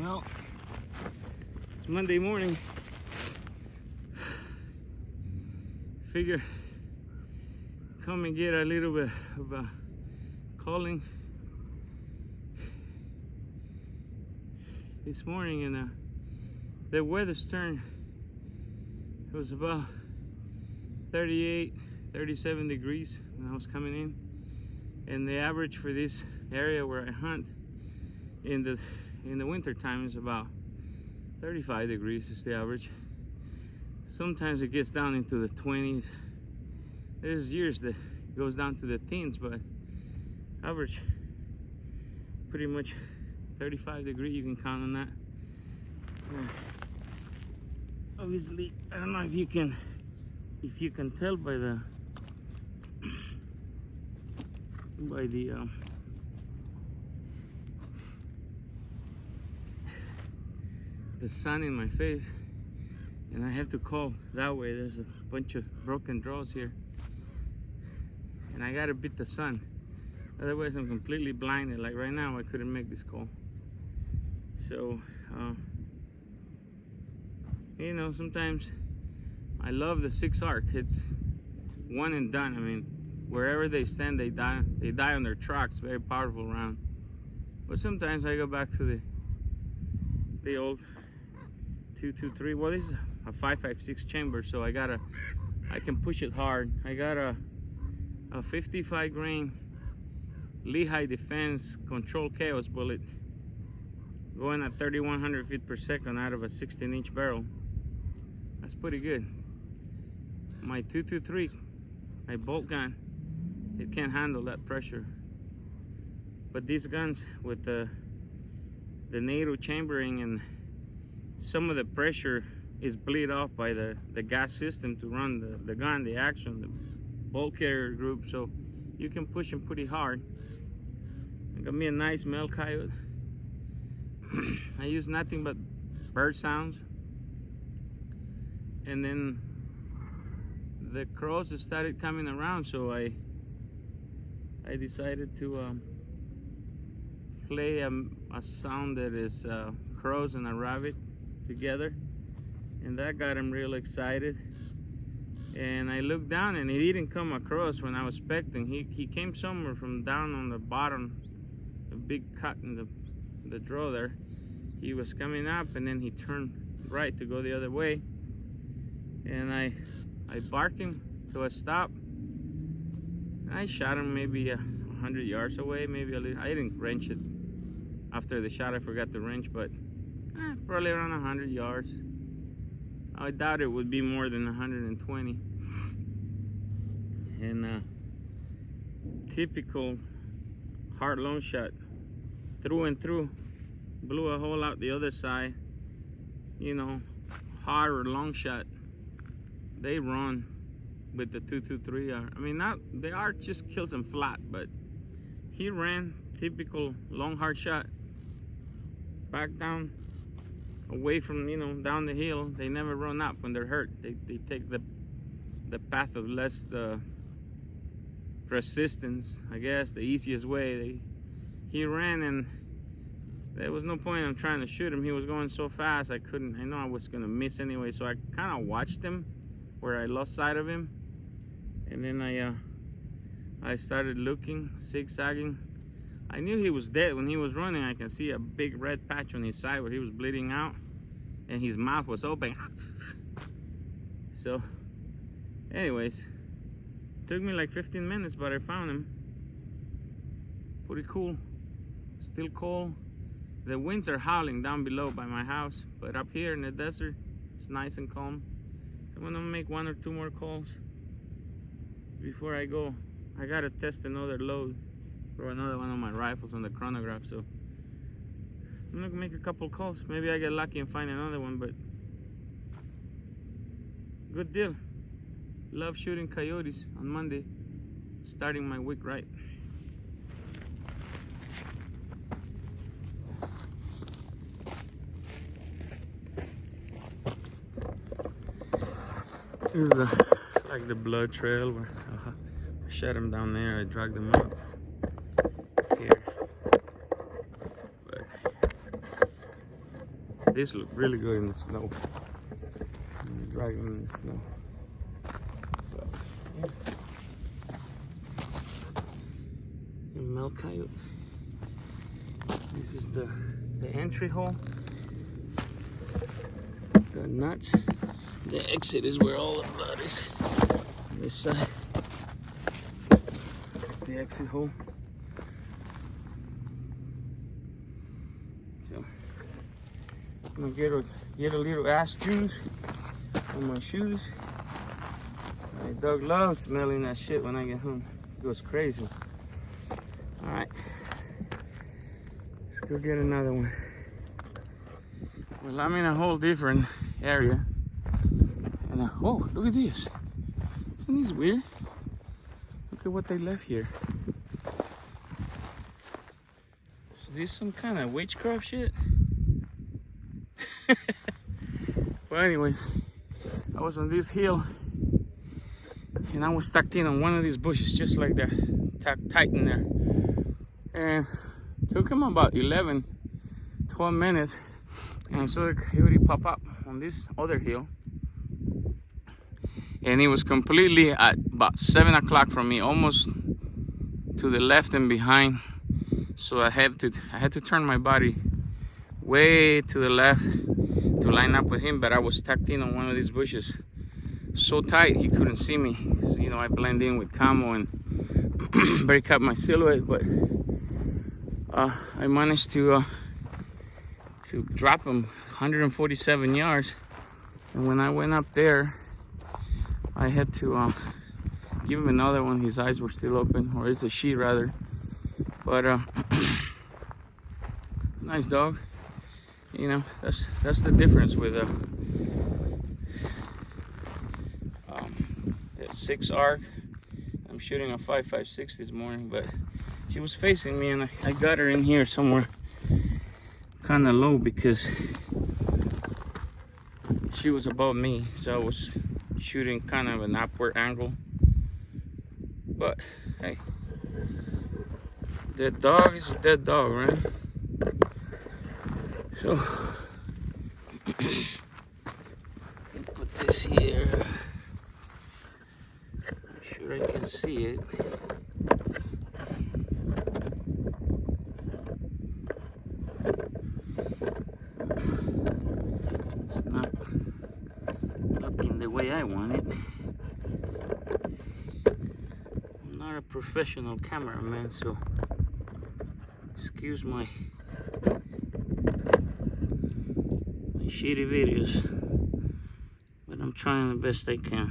Well, it's Monday morning. Figure come and get a little bit of calling this morning, and the weather's turned. It was about 38, 37 degrees when I was coming in, and the average for this area where I hunt in the winter time is about 35 degrees is the average. Sometimes it gets down into the 20s. There's years that it goes down to the teens, but average pretty much 35 degrees. You can count on that. Obviously, I don't know if you can tell by the sun in my face, and I have to call that way. There's a bunch of broken draws here, and I gotta beat the sun, otherwise I'm completely blinded. Like right now I couldn't make this call. So you know, sometimes I love the 6 arc. It's one and done. I mean, wherever they stand, they die on their tracks. Very powerful round. But sometimes I go back to the old 223. Well, this is a 5.56 chamber, so I can push it hard. I got a 55 grain Lehigh Defense Control Chaos bullet going at 3,100 feet per second out of a 16-inch barrel. That's pretty good. My 223, my bolt gun, it can't handle that pressure. But these guns with the NATO chambering, and some of the pressure is bleed off by the gas system to run the gun, the action, the bolt carrier group, so you can push them pretty hard. I got me a nice male coyote. I use nothing but bird sounds, and then the crows started coming around, so I decided to play a sound that is crows and a rabbit together, and that got him real excited. And I looked down, and he didn't come across when I was expecting. He came somewhere from down on the bottom, a big cut in the draw there. He was coming up, and then he turned right to go the other way, and I barked him to a stop. I shot him maybe 100 yards away, maybe a little. I didn't wrench it. After the shot I forgot to wrench, but probably around 100 yards. I doubt it would be more than 120. And typical hard long shot, through and through. Blew a hole out the other side. You know, hard or long shot, they run with the 223. I mean, the arc just kills them flat, but he ran. Typical long hard shot, back down, away from, you know, down the hill. They never run up when they're hurt. They take the path of less resistance, I guess, the easiest way. He ran, and there was no point in trying to shoot him. He was going so fast I know I was gonna miss anyway, so I kind of watched him where I lost sight of him, and then I started looking, zigzagging. I knew he was dead when he was running. I can see a big red patch on his side where he was bleeding out, and his mouth was open. So anyways, took me like 15 minutes, but I found him. Pretty cool. Still cold. The winds are howling down below by my house, but up here in the desert it's nice and calm. So I'm gonna make 1 or 2 more calls before I go. I gotta test another load for another one of my rifles on the chronograph, so I'm gonna make a couple calls. Maybe I get lucky and find another one, but good deal. Love shooting coyotes on Monday, starting my week right. This is like the blood trail where I shot him down there. I dragged him up here, but these look really good in the snow. Driving in the snow. But, yeah. Male coyote. This is the entry hole. The nuts. The exit is where all the blood is. On this side. There's the exit hole. So I'm gonna get a little ass juice on my shoes. My dog loves smelling that shit when I get home. It goes crazy. Alright. Let's go get another one. Well, I'm in a whole different area. And oh, look at this. Isn't this weird? Look at what they left here. Is this some kind of witchcraft shit? Well, anyways, I was on this hill and I was stuck in on one of these bushes just like that, tight in there. And it took him about 12 minutes, and I saw the coyote pop up on this other hill. And he was completely at about 7 o'clock from me, almost to the left and behind. So I had to turn my body way to the left to line up with him, but I was tucked in on one of these bushes so tight he couldn't see me. So, you know, I blend in with camo and break up my silhouette, but I managed to drop him 147 yards. And when I went up there, I had to give him another one. His eyes were still open, or it's a she rather. But nice dog. You know, that's the difference with the 6 arc. I'm shooting a 5.56 this morning, but she was facing me, and I got her in here somewhere kind of low because she was above me, so I was shooting kind of an upward angle. But hey, dead dog is a dead dog, right? So put this here. I'm sure I can see it. It's not looking the way I want it. I'm not a professional cameraman, so excuse my shitty videos, but I'm trying the best I can.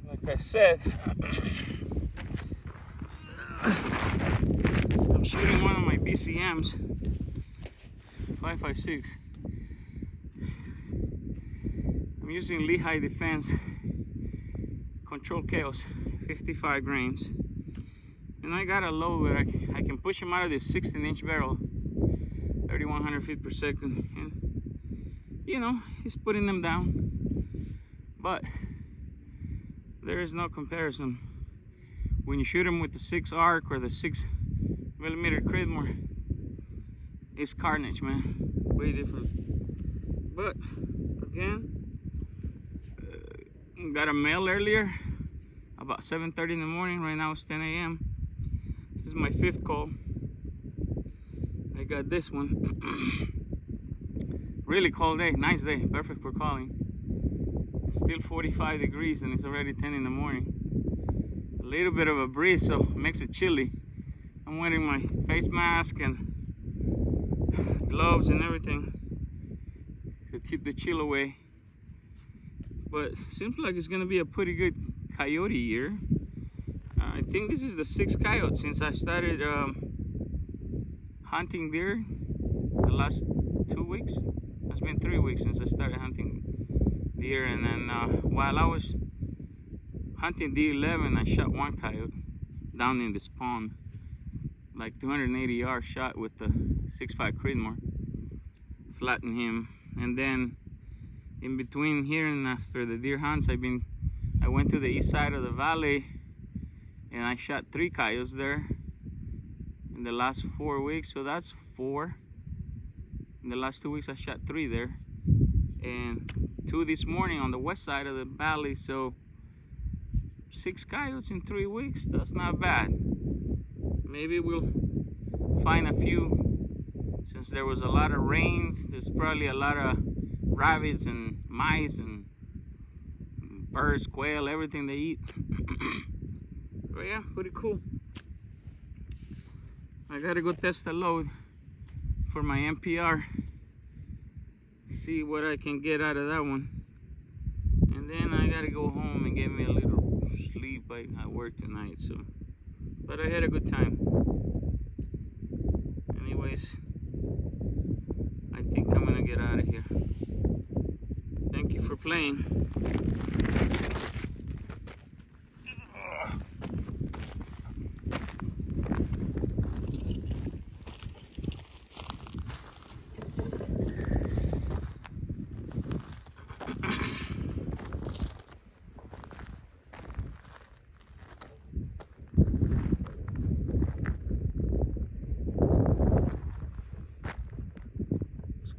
Like I said, I'm shooting one of my BCMs, 5.56. I'm using Lehigh Defense Control Chaos 55 grains, and I got a low where I can push him out of this 16-inch barrel, 3,100 feet per second, and you know, he's putting them down. But there is no comparison when you shoot him with the 6 arc or the 6mm Creedmoor. It's carnage, man. Way different. But again, got a mail earlier about 7:30 in the morning. Right now it's 10 a.m. This is my 5th call. I got this one. Really cold day, nice day, perfect for calling. Still 45 degrees and it's already 10 in the morning. A little bit of a breeze, so it makes it chilly. I'm wearing my face mask and gloves and everything to keep the chill away. But seems like it's gonna be a pretty good coyote year. I think this is the 6th coyote since I started hunting deer the last 2 weeks. It's been 3 weeks since I started hunting deer, and then while I was hunting D11, I shot one coyote down in this pond, like 280 yard shot with the 6.5 Creedmoor, flattened him, and then in between here and after the deer hunts, I went to the east side of the valley and I shot 3 coyotes there in the last 4 weeks, so that's 4. In the last 2 weeks I shot 3 there, and 2 this morning on the west side of the valley, so 6 coyotes in 3 weeks. That's not bad. Maybe we'll find a few. Since there was a lot of rains, there's probably a lot of rabbits and mice and birds, quail, everything they eat. But yeah, pretty cool. I gotta go test the load for my NPR, see what I can get out of that one, and then I gotta go home and get me a little sleep. I work tonight, so, but I had a good time. Anyways, I think I'm gonna get out of here. Thank you for playing.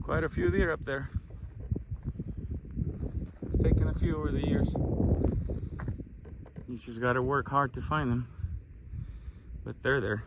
Quite a few deer up there. I've taken a few over the years. You just gotta work hard to find them, but they're there.